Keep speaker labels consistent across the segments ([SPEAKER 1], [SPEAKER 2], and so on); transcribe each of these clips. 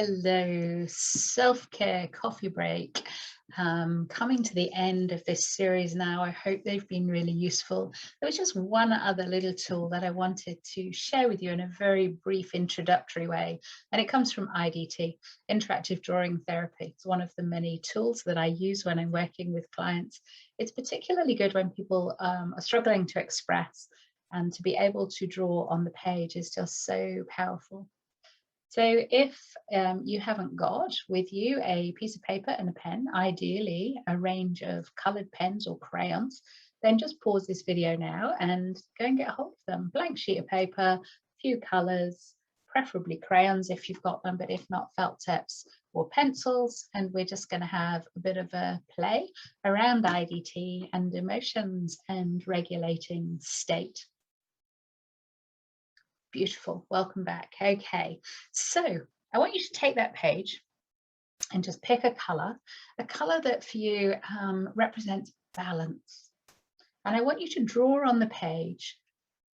[SPEAKER 1] Hello, self-care coffee break. Coming to the end of this series now. I hope they've been really useful. There was just one other little tool that I wanted to share with you in a very brief introductory way, and it comes from IDT, Interactive Drawing Therapy. It's one of the many tools that I use when I'm working with clients. It's particularly good when people are struggling to express, and to be able to draw on the page is just so powerful. So if you haven't got with you a piece of paper and a pen, ideally a range of coloured pens or crayons, then just pause this video now and go and get a hold of them. Blank sheet of paper, a few colours, preferably crayons if you've got them, but if not, felt tips or pencils. And we're just going to have a bit of a play around IDT and emotions and regulating state. Beautiful. Welcome back. Okay, so I want you to take that page and just pick a color that for you represents balance. And I want you to draw on the page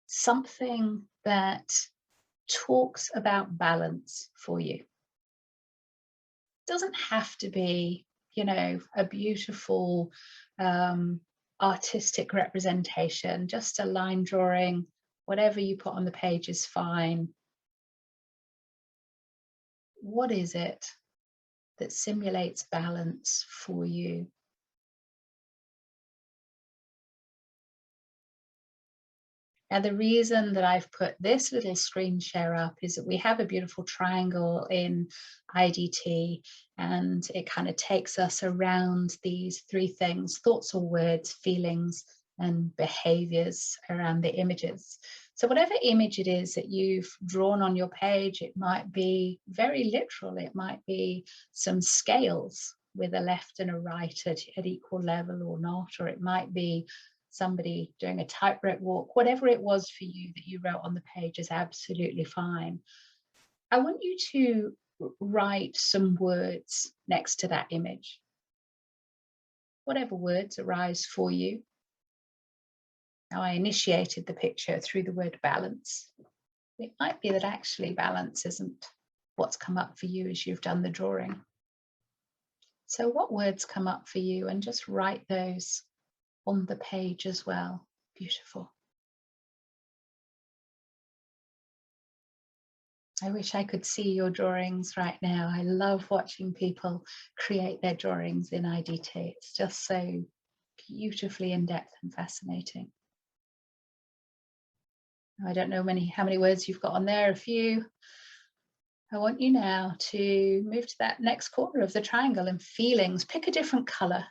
[SPEAKER 1] something that talks about balance for you. It doesn't have to be, you know, a beautiful artistic representation, just a line drawing. Whatever you put on the page is fine. What is it that simulates balance for you? Now, the reason that I've put this little screen share up is that we have a beautiful triangle in IDT, and it kind of takes us around these three things: thoughts or words, feelings, and behaviors around the images. So whatever image it is that you've drawn on your page, it might be very literal. It might be some scales with a left and a right at equal level or not, or it might be somebody doing a tightrope walk. Whatever it was for you that you wrote on the page is absolutely fine. I want you to write some words next to that image. Whatever words arise for you. Now, I initiated the picture through the word balance. It might be that actually balance isn't what's come up for you as you've done the drawing. So what words come up for you, and just write those on the page as well. Beautiful. I wish I could see your drawings right now. I love watching people create their drawings in IDT. It's just so beautifully in-depth and fascinating. I don't know how many words you've got on there, a few. I want you now to move to that next corner of the triangle and feelings. Pick a different color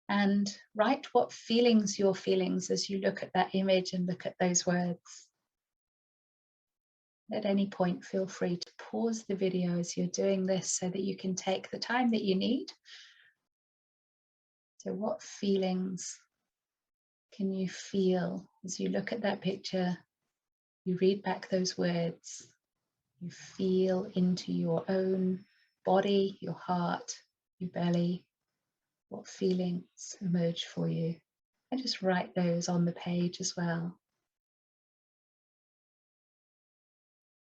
[SPEAKER 1] and write what feelings you're feeling as you look at that image and look at those words. At any point, feel free to pause the video as you're doing this so that you can take the time that you need. So what feelings can you feel as you look at that picture? You read back those words. You feel into your own body, your heart, your belly. What feelings emerge for you? And just write those on the page as well.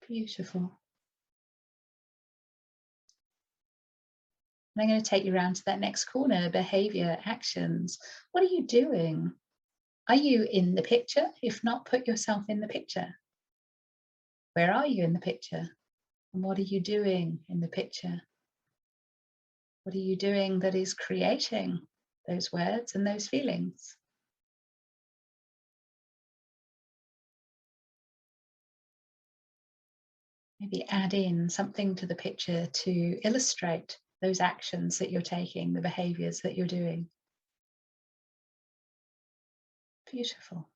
[SPEAKER 1] Beautiful. And I'm going to take you around to that next corner, behavior, actions. What are you doing? Are you in the picture? If not, put yourself in the picture. Where are you in the picture? And what are you doing in the picture? What are you doing that is creating those words and those feelings? Maybe add in something to the picture to illustrate those actions that you're taking, the behaviors that you're doing. Beautiful.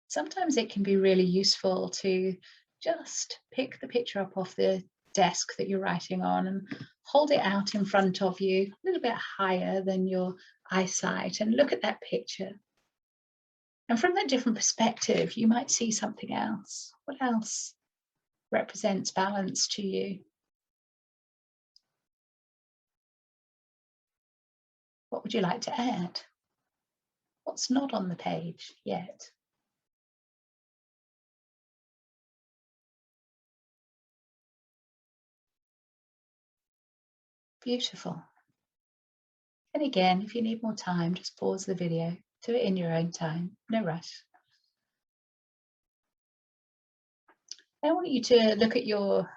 [SPEAKER 1] Sometimes it can be really useful to just pick the picture up off the desk that you're writing on and hold it out in front of you, a little bit higher than your eyesight, and look at that picture. And from that different perspective, you might see something else. What else represents balance to you? What would you like to add? What's not on the page yet? Beautiful. And again, if you need more time, just pause the video, do it in your own time, no rush. I want you to look at your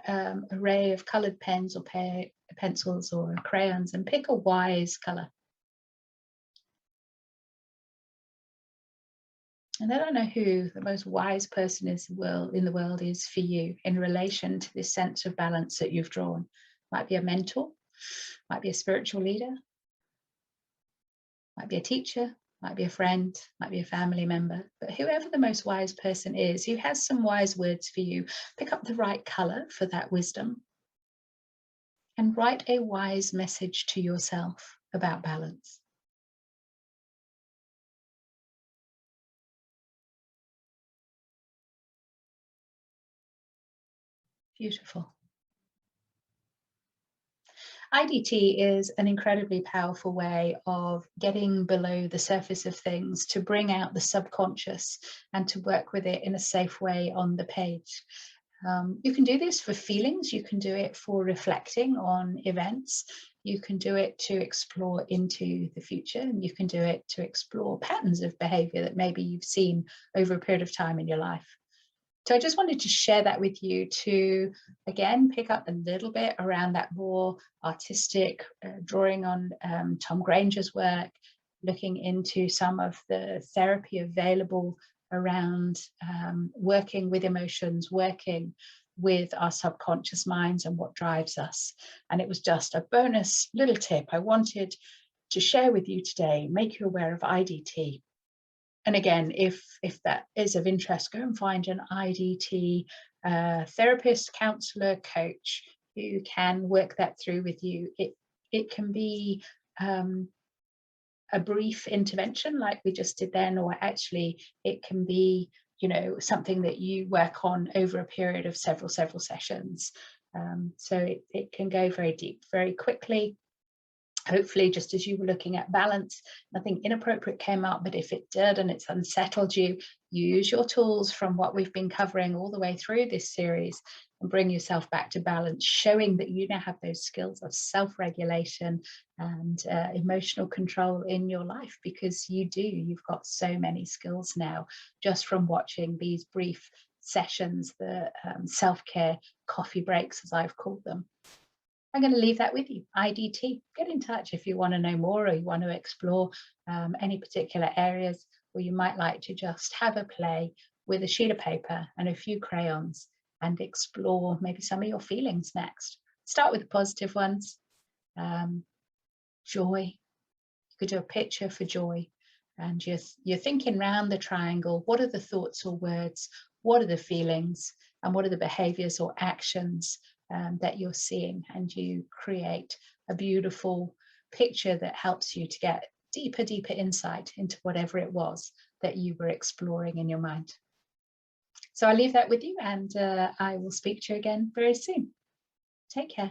[SPEAKER 1] array of coloured pens or pencils or crayons and pick a wise colour. And I don't know who the most wise person in the world is for you in relation to this sense of balance that you've drawn. Might be a mentor, might be a spiritual leader, might be a teacher, might be a friend, might be a family member, but whoever the most wise person is, who has some wise words for you, pick up the right colour for that wisdom and write a wise message to yourself about balance. Beautiful. IDT is an incredibly powerful way of getting below the surface of things to bring out the subconscious and to work with it in a safe way on the page. You can do this for feelings, you can do it for reflecting on events, you can do it to explore into the future, and you can do it to explore patterns of behavior that maybe you've seen over a period of time in your life. So I just wanted to share that with you to, again, pick up a little bit around that more artistic drawing on Tom Granger's work, looking into some of the therapy available around working with emotions, working with our subconscious minds and what drives us. And it was just a bonus little tip I wanted to share with you today, make you aware of IDT. And again, if that is of interest, go and find an IDT therapist, counselor, coach who can work that through with you. It can be a brief intervention like we just did then, or actually it can be, you know, something that you work on over a period of several sessions. So it can go very deep, very quickly. Hopefully, just as you were looking at balance, nothing inappropriate came up, but if it did and it's unsettled you, use your tools from what we've been covering all the way through this series and bring yourself back to balance, showing that you now have those skills of self-regulation and emotional control in your life, because you do. You've got so many skills now just from watching these brief sessions, the self-care coffee breaks, as I've called them. I'm going to leave that with you. IDT. Get in touch if you want to know more or you want to explore any particular areas, or you might like to just have a play with a sheet of paper and a few crayons and explore maybe some of your feelings next. Start with the positive ones. Joy. You could do a picture for joy. And you're thinking round the triangle. What are the thoughts or words? What are the feelings? And what are the behaviors or actions that you're seeing? And you create a beautiful picture that helps you to get deeper insight into whatever it was that you were exploring in your mind. So I'll leave that with you, and I will speak to you again very soon. Take care.